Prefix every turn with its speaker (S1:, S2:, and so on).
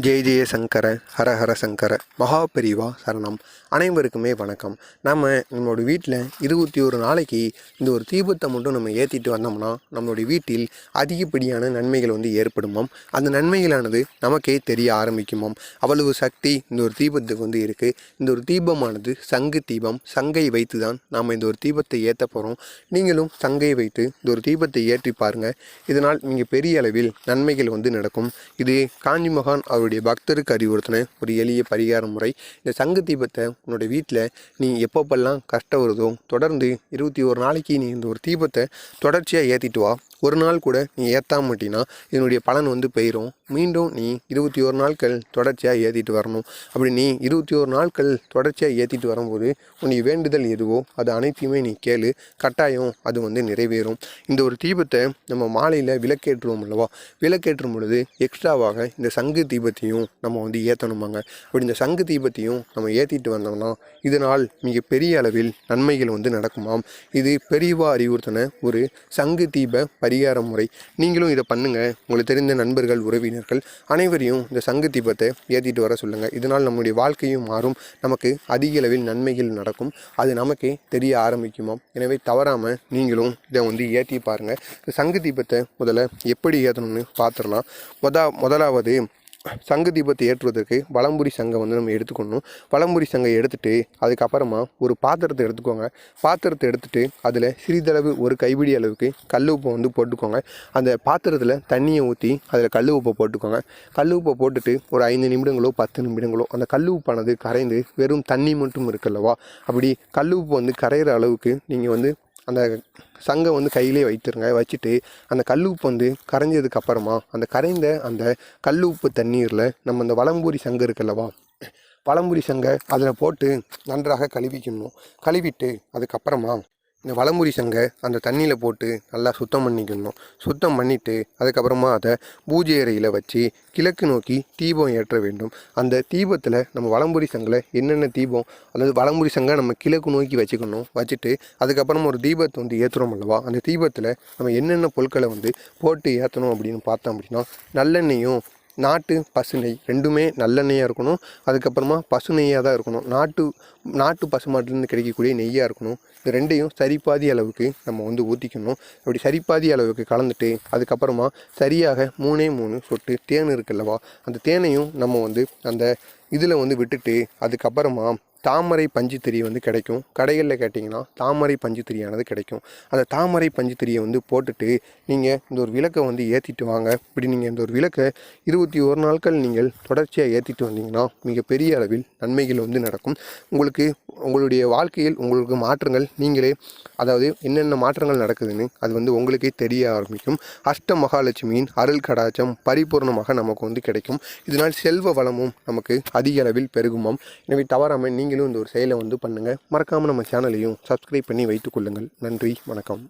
S1: ஜெய ஜெய சங்கர ஹர ஹர சங்கர மகாபெரிவா சரணம். அனைவருக்குமே வணக்கம். நம்மளோட வீட்டில் 21 நாளைக்கு இந்த ஒரு தீபத்தை மட்டும் நம்ம ஏற்றிட்டு வந்தோம்னா நம்மளுடைய வீட்டில் அதிகப்படியான நன்மைகள் ஏற்படுமாம். அந்த நன்மைகளானது நமக்கே தெரிய ஆரம்பிக்குமாம். அவ்வளவு சக்தி இந்த ஒரு தீபத்துக்கு இருக்குது. இந்த ஒரு தீபமானது சங்கு தீபம். சங்கை வைத்து தான் நாம் இந்த ஒரு தீபத்தை ஏற்ற போகிறோம். நீங்களும் சங்கை வைத்து இந்த ஒரு தீபத்தை ஏற்றி பாருங்கள். இதனால் நீங்கள் பெரிய அளவில் நன்மைகள் நடக்கும். இது காஞ்சி மகான் அவருடைய பக்தருக்கு அறிவுறுத்தின ஒரு எளிய பரிகார முறை. இந்த சங்கு தீபத்தை உன்னோட வீட்டில் நீ எப்பப்பெல்லாம் கஷ்டம் வருதோ தொடர்ந்து 21 நாளைக்கு நீ இந்த ஒரு தீபத்தை தொடர்ச்சியாக ஏற்றிட்டு வா. ஒரு நாள் கூட நீ ஏற்றாம மாட்டினா இதனுடைய பலன் போயிடும். மீண்டும் நீ 21 நாட்கள் தொடர்ச்சியாக ஏற்றிட்டு வரணும். அப்படி நீ 21 நாட்கள் தொடர்ச்சியாக ஏற்றிட்டு வரும்போது உன்னுடைய வேண்டுதல் எதுவோ அது அனைத்தையுமே நீ கேளு. கட்டாயம் அது நிறைவேறும். இந்த ஒரு தீபத்தை நம்ம மாலையில் விளக்கேற்றுவோம் அல்லவா? விளக்கேற்றும் பொழுது எக்ஸ்ட்ராவாக இந்த சங்கு தீபத்தையும் நம்ம ஏற்றணுமாங்க. அப்படி இந்த சங்கு தீபத்தையும் நம்ம ஏற்றிட்டு வந்தோம்னா இதனால் மிக பெரிய அளவில் நன்மைகள் நடக்குமாம். இது பெரியவா அறிவுறுத்தின ஒரு சங்கு தீப பரிகார முறை. நீங்களும் இதை பண்ணுங்கள். உங்களுக்கு தெரிந்த நண்பர்கள் உறவினர்கள் அனைவரையும் இந்த சங்கு தீபத்தை ஏற்றிட்டு வர சொல்லுங்கள். இதனால் நம்முடைய வாழ்க்கையும் மாறும். நமக்கு அதிக அளவில் நன்மைகள் நடக்கும். அது நமக்கே தெரிய ஆரம்பிக்குமாம். எனவே தவறாமல் நீங்களும் இதை ஏற்றி பாருங்கள். இந்த சங்கு தீபத்தை முதல்ல எப்படி ஏற்றணும்னு பார்த்துடலாம். முதலாவது சங்கு தீபத்தை ஏற்றுவதற்கு வலம்புரி சங்கை நம்ம எடுத்துக்கணும். வலம்புரி சங்கை எடுத்துகிட்டு அதுக்கப்புறமா ஒரு பாத்திரத்தை எடுத்துக்கோங்க. பாத்திரத்தை எடுத்துகிட்டு அதில் சிறிதளவு ஒரு கைப்பிடி அளவுக்கு கல் உப்பை போட்டுக்கோங்க. அந்த பாத்திரத்தில் தண்ணியை ஊற்றி அதில் கல் உப்பை போட்டுக்கோங்க. கல் உப்பை போட்டுட்டு ஒரு 5 நிமிடங்களோ 10 நிமிடங்களோ அந்த கல் உப்பானது கரைந்து வெறும் தண்ணி மட்டும் இருக்குல்லவா, அப்படி கல் உப்பு கரைகிற அளவுக்கு நீங்கள் அந்த சங்கை கையிலே வைத்துருங்க. வச்சுட்டு அந்த கல் உப்பு கரைஞ்சதுக்கப்புறமா அந்த கரைந்த அந்த கல் உப்பு தண்ணீரில் நம்ம அந்த வலம்பூரி சங்கு இருக்குல்லவா, வலம்புரி சங்கை அதில் போட்டு நன்றாக கழுவிக்கணும். கழுவிட்டு அதுக்கப்புறமா இந்த வலம்புரி சங்கை அந்த தண்ணியில் போட்டு நல்லா சுத்தம் பண்ணிக்கணும். சுத்தம் பண்ணிவிட்டு அதுக்கப்புறமா அதை பூஜை அறையில் வச்சு கிழக்கு நோக்கி தீபம் ஏற்ற வேண்டும். அந்த தீபத்தில் நம்ம வலம்புரி சங்கில் என்னென்ன தீபம், அதாவது வலம்புரி சங்கை நம்ம கிழக்கு நோக்கி வச்சுக்கணும். வச்சுட்டு அதுக்கப்புறமா ஒரு தீபத்தை ஏற்றுறோம் அல்லவா, அந்த தீபத்தில் நம்ம என்னென்ன பொருட்களை போட்டு ஏற்றணும் அப்படின்னு பார்த்தோம் அப்படின்னா நல்லெண்ணெயும் நாட்டு பசுநெய் ரெண்டுமே நல்லெண்ணெயாக இருக்கணும். அதுக்கப்புறமா பசுநெய்யாக தான் இருக்கணும். நாட்டு பசுமாட்டிலேருந்து கிடைக்கக்கூடிய நெய்யாக இருக்கணும். இது ரெண்டையும் சரிபாதி அளவுக்கு நம்ம ஊற்றிக்கணும். அப்படி சரிபாதி அளவுக்கு கலந்துட்டு அதுக்கப்புறமா சரியாக 3 சொட்டு தேன் இருக்குல்லவா, அந்த தேனையும் நம்ம அந்த இதில் விட்டுட்டு அதுக்கப்புறமா தாமரை பஞ்சுத்திரி கிடைக்கும். கடைகளில் கேட்டிங்கன்னா தாமரை பஞ்சுத்திரியானது கிடைக்கும். அந்த தாமரை பஞ்சுத்திரியை போட்டுட்டு நீங்கள் இந்த ஒரு விளக்கை ஏற்றிட்டு வாங்க. இப்படி நீங்கள் இந்த ஒரு விளக்கை 21 நாட்கள் நீங்கள் தொடர்ச்சியாக ஏற்றிட்டு வந்தீங்கன்னா மிகப்பெரிய அளவில் நன்மைகள் நடக்கும். உங்களுடைய வாழ்க்கையில் உங்களுக்கு மாற்றங்கள் நீங்களே, அதாவது என்னென்ன மாற்றங்கள் நடக்குதுன்னு அது உங்களுக்கே தெரிய ஆரம்பிக்கும். அஷ்ட மகாலட்சுமியின் அருள் கடாச்சம் பரிபூர்ணமாக நமக்கு கிடைக்கும். இதனால் செல்வ வளமும் நமக்கு அதிக அளவில் பெருகுமாம். எனவே தவறாமல் நீங்களும் இந்த ஒரு செயலை பண்ணுங்கள். மறக்காமல் நம்ம சேனலையும் சப்ஸ்கிரைப் பண்ணி வைத்துக்கொள்ளுங்கள். நன்றி, வணக்கம்.